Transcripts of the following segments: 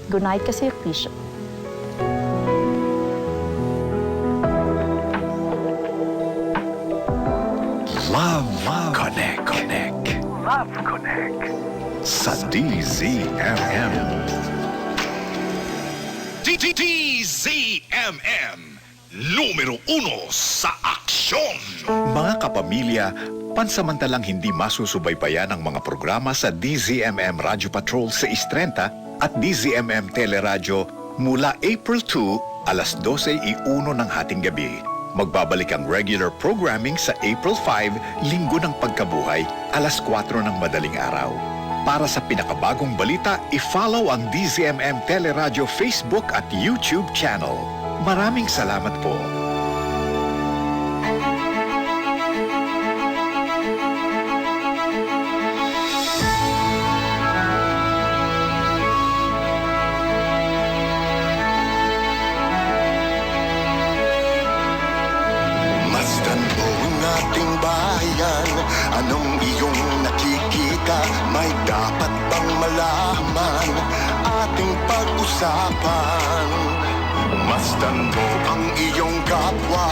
Good night ka-servisyo. Love Connect. Love Connect. Sa DZMM. DZMM, numero 1 sa aksyon. Mga kapamilya, pansamantalang hindi masusubaybayan ang mga programa sa DZMM Radio Patrol sa Istrenta at DZMM Teleradyo mula April 2, alas 12:01 ng hating gabi. Magbabalik ang regular programming sa April 5, Linggo ng Pagkabuhay, alas 4 ng madaling araw. Para sa pinakabagong balita, i-follow ang DZMM Teleradyo Facebook at YouTube channel. Maraming salamat po. Masdan mo ang ating bayan, anong iyong nakikita? May dapat bang malaman ating pag-usapan? Masdan mo ang iyong kapwa,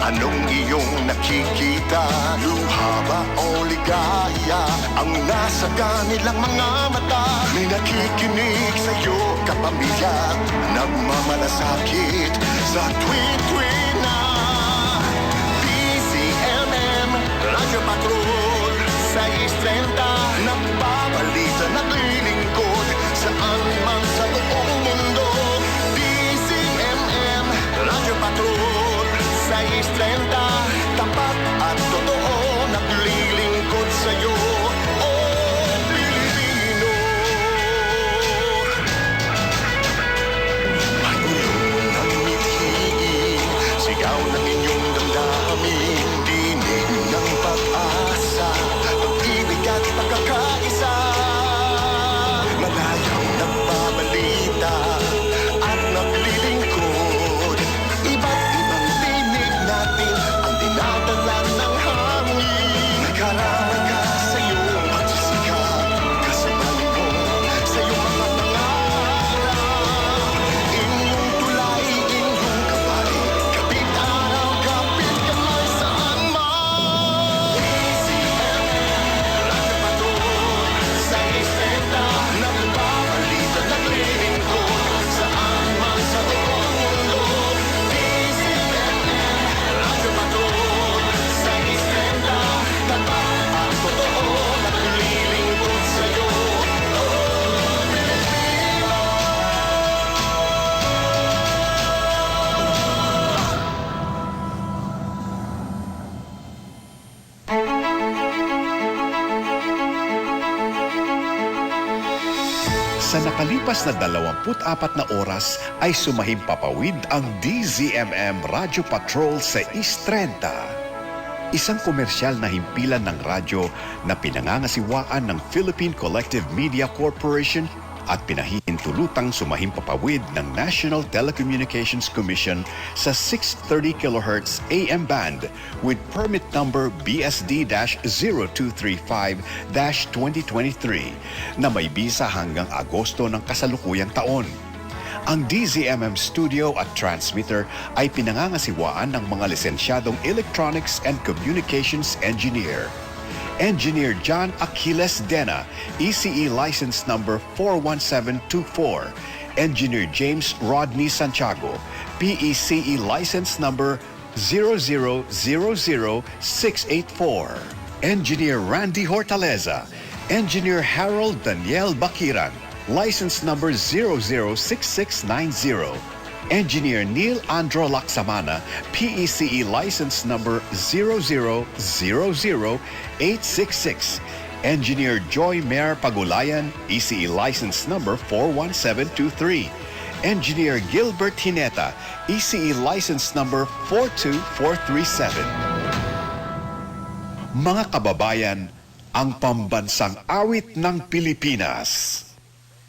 anong iyong nakikita? Luha ba o ligaya ang nasa kanilang mga mata? May nakikinig sa'yo kapamilya, nagmamalasakit sa tweet-tweet na DZMM Radyo Patrol sa Istrenta, nagbabalita, naglilingkod saan man sa buong mundo. DZMM Radyo Patrol sa Istrenta, tapat at totoo, naglilingkod sa'yo, oh Pilipino. Pagulong ng mithi, sigaw ng inyong damdamin, dinig ng pag-asa, pag-ibig at pagkakaisa. Malayang nagbabalita at naglilingkod, iba't ibang tinig natin ang dinadala ng hangin. Karamay ka sa iyong pagsisikap, kasabay mo sa iyong mga pangarap. Inyong tulay, inyong kabay, kapit araw, kapit kamay saan man. DZMM Radyo Patrol sa Istrenta, nagbabalita, naglilingkod saan man sa buong mundo. DZMM Radyo Patrol sa Istrenta, tapat at totoo, naglilingkod sa'yo, oh Pilipino. Sa nakalipas na 24 na oras ay sumahimpapawid ang DZMM Radio Patrol sa Istrenta. Isang komersyal na himpilan ng radyo na pinangangasiwaan ng Philippine Collective Media Corporation at pinahihintulutang sumahimpapawid ng National Telecommunications Commission sa 630 kHz AM band with permit number BSD-0235-2023 na may bisa hanggang Agosto ng kasalukuyang taon. Ang DZMM studio at transmitter ay pinangangasiwaan ng mga lisensyadong Electronics and Communications Engineer. Engineer John Aquiles Dena, ECE license number 41724. Engineer James Rodney Santiago, PECE license number 0000684. Engineer Randy Hortaleza, Engineer Harold Daniel Bakiran, license number 006690. Engineer Neil Andro Laksamana, PECE license number 0000866. Engineer Joy Mayor Pagulayan, ECE license number 41723. Engineer Gilbert Hineta, ECE license number 42437. Mga kababayan, ang pambansang awit ng Pilipinas.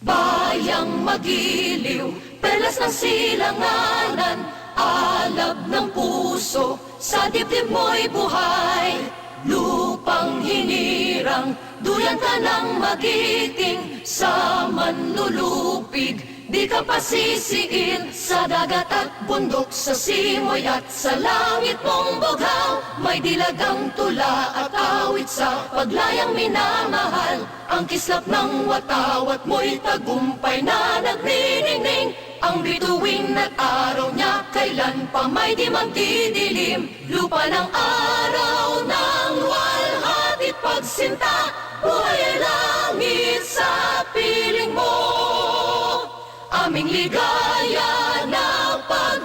Bayang magiliw, perlas ng silanganan, alab ng puso, sa dibdib mo'y buhay. Lupang hinirang, duyan ka ng magiting, sa manlulupig, di ka pasisiin. Sa dagat at bundok, sa simoy at sa langit mong bughaw, may dilagang tula at awit sa paglayang minamahal. Ang kislap ng watawat mo'y tagumpay na nagniningning. Ang bituin at araw niya kailan pa may di magdidilim. Lupa ng araw ng luwalhatit pagsinta, buhay ay langit sa piling mo. Aming ligaya na pag